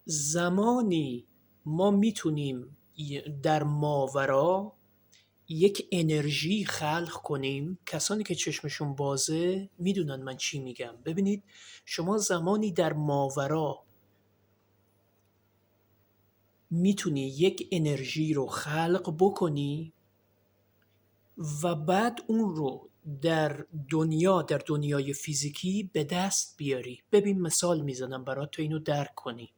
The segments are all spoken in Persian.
زمانی ما میتونیم در ماورا یک انرژی خلق کنیم. کسانی که چشمشون بازه میدونن من چی میگم. ببینید، شما زمانی در ماورا میتونی یک انرژی رو خلق بکنی و بعد اون رو در دنیای فیزیکی به دست بیاری. ببین مثال میزنم برات تو اینو درک کنی.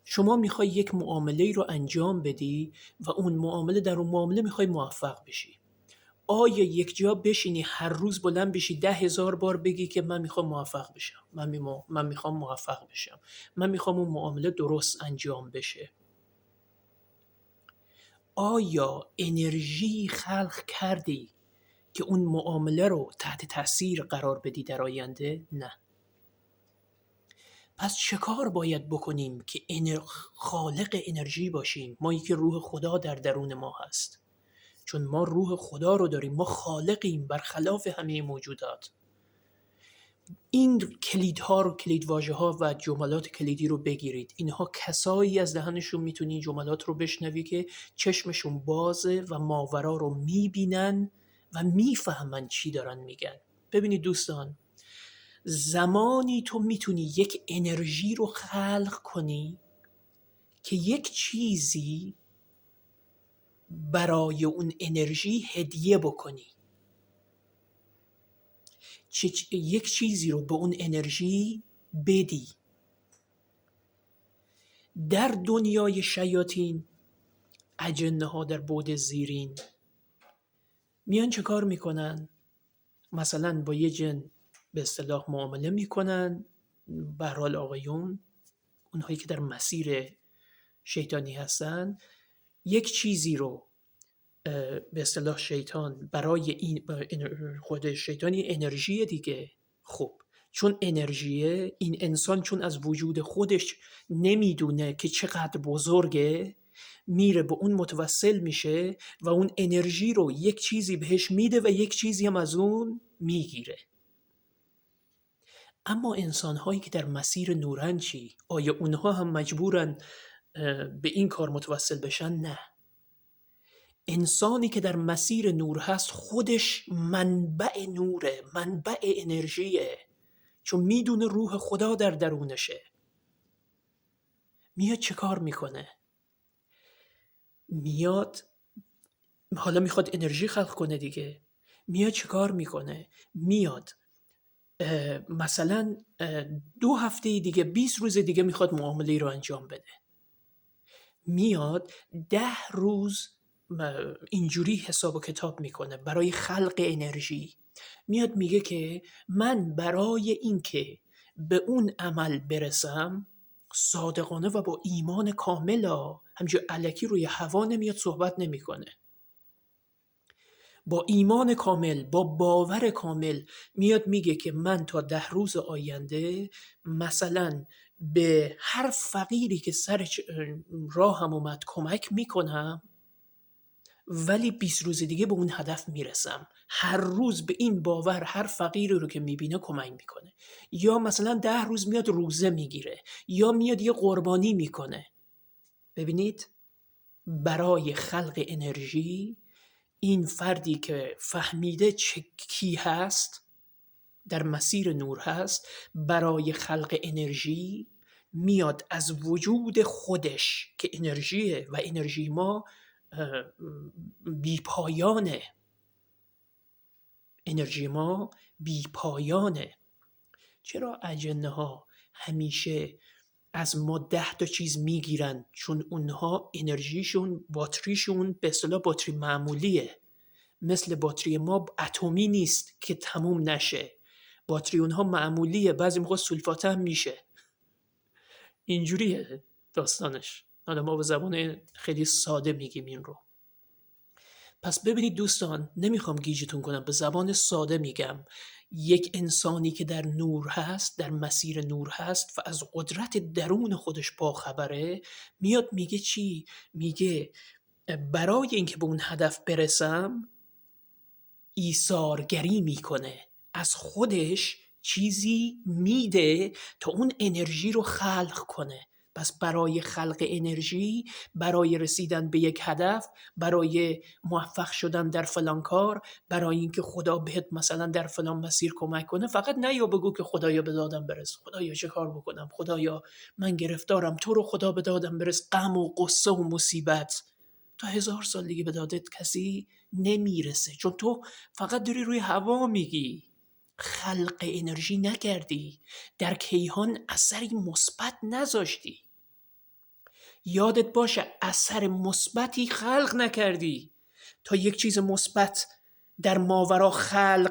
شما میخوای یک معامله رو انجام بدی و در اون معامله میخوای موفق بشی. آیا یک جا بشینی هر روز بلند بشی 10,000 بار بگی که من میخوام موفق بشم، من میخوام موفق بشم، من میخوام اون معامله درست انجام بشه؟ آیا انرژی خلق کردی که اون معامله رو تحت تاثیر قرار بدی در آینده؟ نه. پس چه کار باید بکنیم که خالق انرژی باشیم؟ ما که روح خدا در درون ما هست. چون ما روح خدا رو داریم، ما خالقیم برخلاف همه موجودات. این کلیدواژه ها و جملات کلیدی رو بگیرید. اینها کسایی از دهنشون میتونی این جملات رو بشنوی که چشمشون بازه و ماورا رو میبینن و میفهمن چی دارن میگن. ببینید دوستان، زمانی تو میتونی یک انرژی رو خلق کنی که یک چیزی برای اون انرژی هدیه بکنی، یک چیزی رو به اون انرژی بدی. در دنیای شیاطین، اجنه ها در بعد زیرین میان چه کار میکنن؟ مثلا با یه جن به اصطلاح معامله میکنن. به هر حال آقایون، اونهایی که در مسیر شیطانی هستن، یک چیزی رو به اصطلاح شیطان برای این خود شیطانی انرژی دیگه. خب چون انرژیه، این انسان چون از وجود خودش نمیدونه که چقدر بزرگه، میره به اون متوسل میشه و اون انرژی رو یک چیزی بهش میده و یک چیزی هم از اون میگیره. اما انسان‌هایی که در مسیر نورن چی؟ آیا اونها هم مجبورن به این کار متوسل بشن؟ نه. انسانی که در مسیر نور هست خودش منبع نوره، منبع انرژیه، چون میدونه روح خدا در درونشه. میاد چه کار میکنه؟ میاد حالا میخواد انرژی خلق کنه دیگه. میاد چه کار میکنه؟ میاد مثلا 2 هفته دیگه، 20 روز دیگه میخواد معامله رو انجام بده. میاد 10 روز اینجوری حساب و کتاب میکنه برای خلق انرژی. میاد میگه که من برای اینکه به اون عمل برسم صادقانه و با ایمان کامل، همینجور الکی روی هوا نمیاد صحبت نمیکنه. با ایمان کامل، با باور کامل میاد میگه که من تا 10 روز آینده مثلا به هر فقیری که سر راهم اومد کمک میکنم، ولی 20 روز دیگه به اون هدف میرسم. هر روز به این باور هر فقیری رو که میبینه کمک میکنه. یا مثلا 10 روز میاد روزه میگیره، یا میاد یه قربانی میکنه. ببینید، برای خلق انرژی این فردی که فهمیده کی هست، در مسیر نور هست، برای خلق انرژی میاد از وجود خودش که انرژیه و انرژی ما بیپایانه. انرژی ما بیپایانه. چرا اجنه ها همیشه از ما 10 تا چیز میگیرن؟ چون اونها انرژیشون، باتریشون به اصطلاح باتری معمولیه. مثل باتری ما اتمی نیست که تموم نشه. باتری اونها معمولیه، بعضی موقع سولفات هم میشه. اینجوریه داستانش. حالا ما به زبان خیلی ساده میگیم این رو. پس ببینید دوستان، نمیخوام گیجتون کنم، به زبان ساده میگم. یک انسانی که در نور هست، در مسیر نور هست و از قدرت درون خودش باخبره، میاد میگه چی؟ میگه برای اینکه به اون هدف برسم ایثارگری میکنه. از خودش چیزی میده تا اون انرژی رو خلق کنه. پس برای خلق انرژی، برای رسیدن به یک هدف، برای موفق شدن در فلان کار، برای اینکه خدا بهت مثلا در فلان مسیر کمک کنه، فقط نیا بگو که خدایا به دادم برس، خدایا چه کار بکنم، خدایا من گرفتارم، تو رو خدا به دادم برس. غم و قصه و مصیبت تا 1000 سال دیگه به دادت کسی نمیرسه، چون تو فقط داری روی هوا میگی، خلق انرژی نکردی، در کیهان اثری مثبت نذاشتی. یادت باشه اثر مثبتی خلق نکردی. تا یک چیز مثبت در ماورا خلق